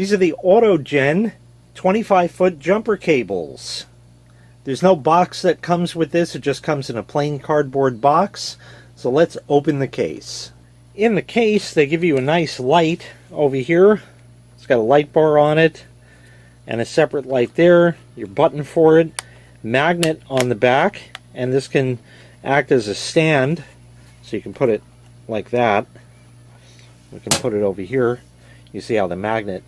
These are the AUTOGEN 25-foot jumper cables. There's no box that comes with this, it just comes in a plain cardboard box. So let's open the case. In the case, they give you a nice light over here. It's got a light bar on it and a separate light there, your button for it, magnet on the back, and this can act as a stand, so you can put it like that. We can put it over here. You see how the magnet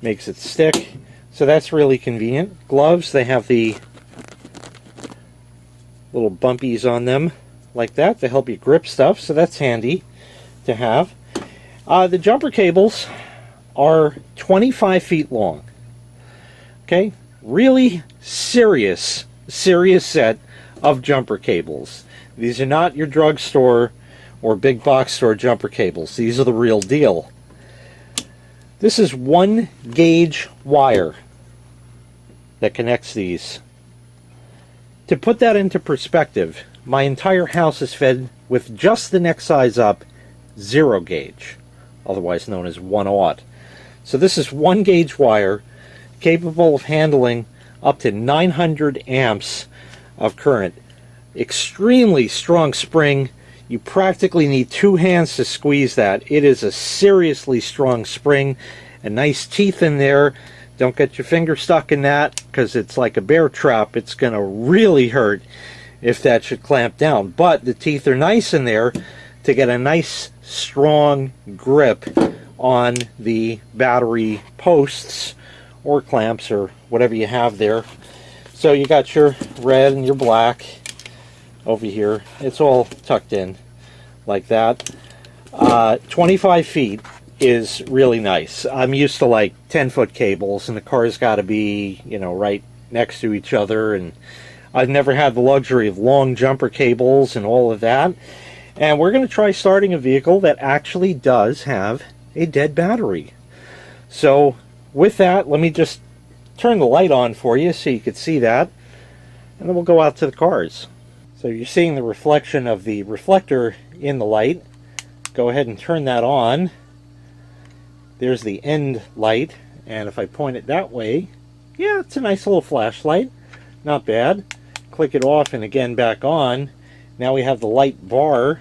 makes it stick, so that's really convenient. Gloves, they have the little bumpies on them like that to help you grip stuff, so that's handy to have. The jumper cables are 25 feet long. Okay, really serious set of jumper cables. These are not your drugstore or big box store jumper cables. These are the real deal. This is 1 gauge wire that connects these. To put that into perspective, my entire house is fed with just the next size up 0 gauge, otherwise known as 1/0. So this is 1 gauge wire capable of handling up to 900 amps of current. Extremely strong spring. You practically need 2 hands to squeeze that. It is a seriously strong spring, and nice teeth in there. Don't get your finger stuck in that because it's like a bear trap. It's going to really hurt if that should clamp down. But the teeth are nice in there to get a nice strong grip on the battery posts or clamps or whatever you have there. So you got your red and your black over here. It's all tucked in like that. 25 feet is really nice. I'm used to like 10-foot cables, and the car's got to be, you know, right next to each other, and I've never had the luxury of long jumper cables and all of that. And we're going to try starting a vehicle that actually does have a dead battery. So with that, let me just turn the light on for you so you can see that, and then we'll go out to the cars. So you're seeing the reflection of the reflector in the light. Go ahead and turn that on. There's the end light, and if I point it that way, yeah, it's a nice little flashlight. Not bad. Click it off and again back on. Now we have the light bar,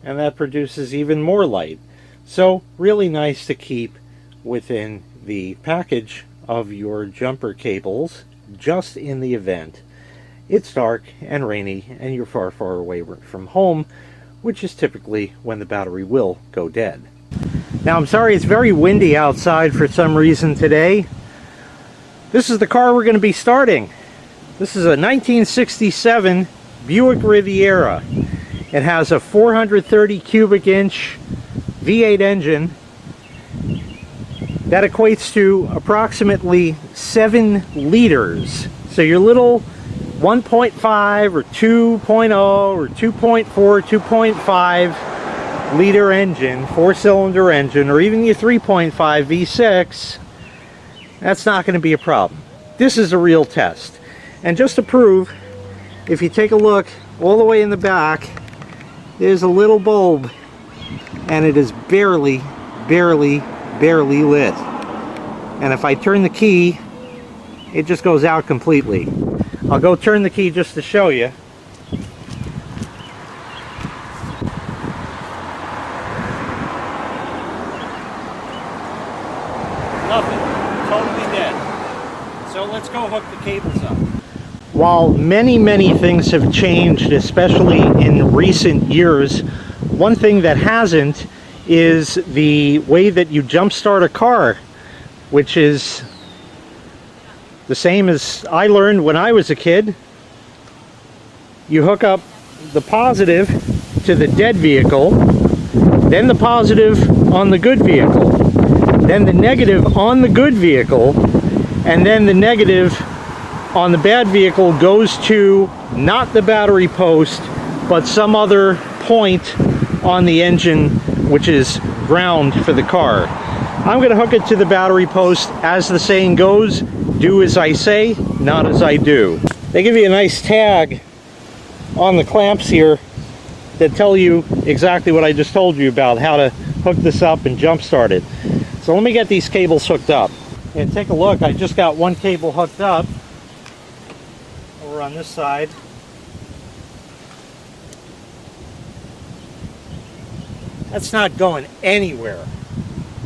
and that produces even more light. So really nice to keep within the package of your jumper cables, just in the event it's dark and rainy and you're far away from home, which is typically when the battery will go dead. Now I'm sorry, it's very windy outside for some reason today. This is the car we're going to be starting. This is a 1967 Buick Riviera. It has a 430 cubic inch V8 engine that equates to approximately 7 liters. So your little 1.5 or 2.0 or 2.4, 2.5 liter engine, 4-cylinder engine, or even your 3.5 V6, that's not going to be a problem. This is a real test. And just to prove, if you take a look all the way in the back, there's a little bulb, and it is barely lit. And if I turn the key, it just goes out completely. I'll go turn the key just to show you. Nothing. Totally dead. So let's go hook the cables up. While many things have changed, especially in recent years, one thing that hasn't is the way that you jumpstart a car, which is the same as I learned when I was a kid. You hook up the positive to the dead vehicle, then the positive on the good vehicle, then the negative on the good vehicle, and then the negative on the bad vehicle goes to not the battery post, but some other point on the engine, which is ground for the car. I'm going to hook it to the battery post. As the saying goes, do as I say, not as I do. They give you a nice tag on the clamps here that tell you exactly what I just told you about, how to hook this up and jump start it. So let me get these cables hooked up. And take a look, I just got one cable hooked up over on this side. That's not going anywhere.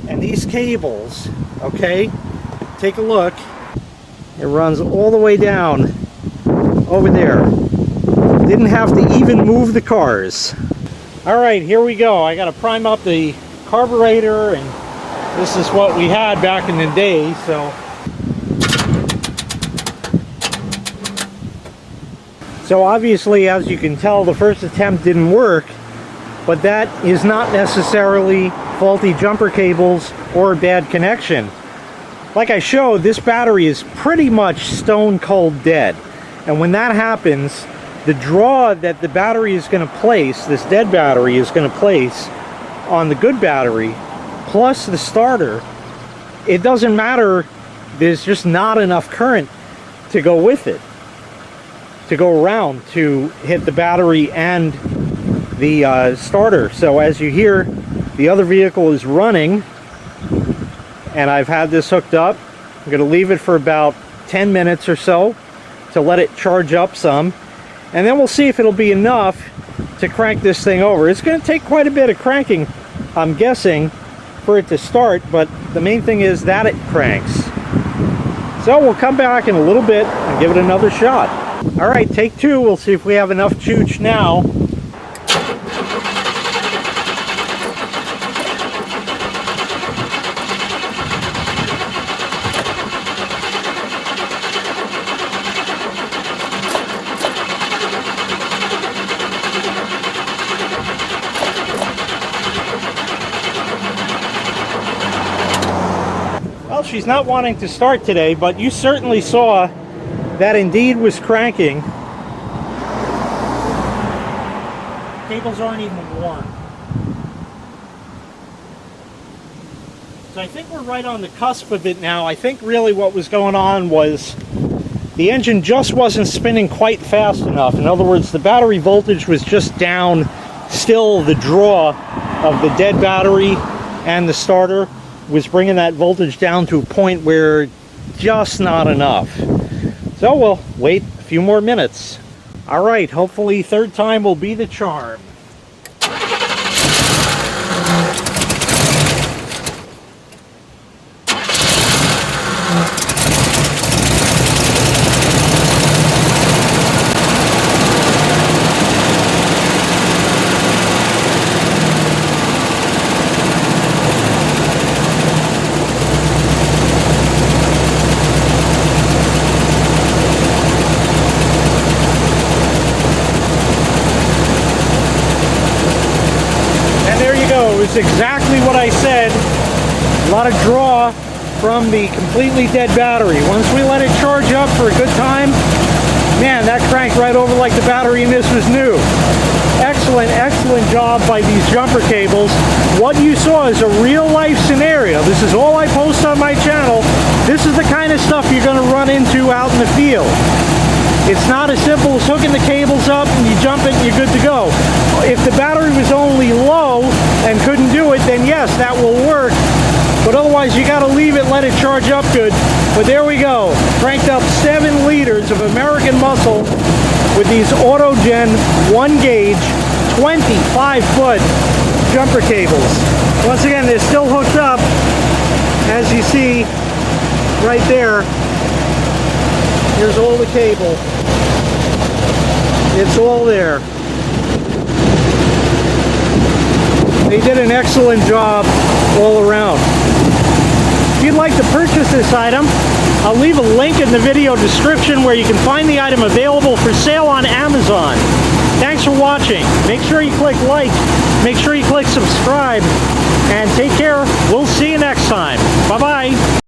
And these cables, okay, take a look. It runs all the way down over there. Didn't have to even move the cars. All right, here we go. I got to prime up the carburetor, and this is what we had back in the day, so obviously, as you can tell, the first attempt didn't work, but that is not necessarily faulty jumper cables or bad connection. Like I showed, this battery is pretty much stone cold dead, and when that happens, the draw that the battery is going to place, this dead battery is going to place on the good battery, plus the starter, it doesn't matter, there's just not enough current to go with it, to go around to hit the battery and the starter. So as you hear, the other vehicle is running, and I've had this hooked up. I'm going to leave it for about 10 minutes or so to let it charge up some, and then we'll see if it'll be enough to crank this thing over. It's going to take quite a bit of cranking, I'm guessing, for it to start, but the main thing is that it cranks. So we'll come back in a little bit and give it another shot. All right, take two. We'll see if we have enough chooch now. Well, she's not wanting to start today, but you certainly saw that indeed was cranking. Cables aren't even warm. So I think we're right on the cusp of it now. I think really what was going on was the engine just wasn't spinning quite fast enough. In other words, the battery voltage was just down. Still, the draw of the dead battery and the starter was bringing that voltage down to a point where just not enough. So we'll wait a few more minutes. All right, hopefully third time will be the charm. It's exactly what I said. A lot of draw from the completely dead battery. Once we let it charge up for a good time, man, that cranked right over like the battery in this was new. Excellent, excellent job by these jumper cables. What you saw is a real life scenario. This is all I post on my channel. This is the kind of stuff you're going to run into out in the field. It's not as simple as hooking the cables up and you jump it and you're good to go. If the battery was only low and couldn't do it, then yes, that will work. But otherwise, you got to leave it, let it charge up good. But there we go. Cranked up 7 liters of American muscle with these AUTOGEN 1-gauge, 25-foot jumper cables. Once again, they're still hooked up, as you see right there. Here's all the cable. It's all there. They did an excellent job all around. If you'd like to purchase this item, I'll leave a link in the video description where you can find the item available for sale on Amazon. Thanks for watching. Make sure you click like, make sure you click subscribe, and take care. We'll see you next time. Bye-bye.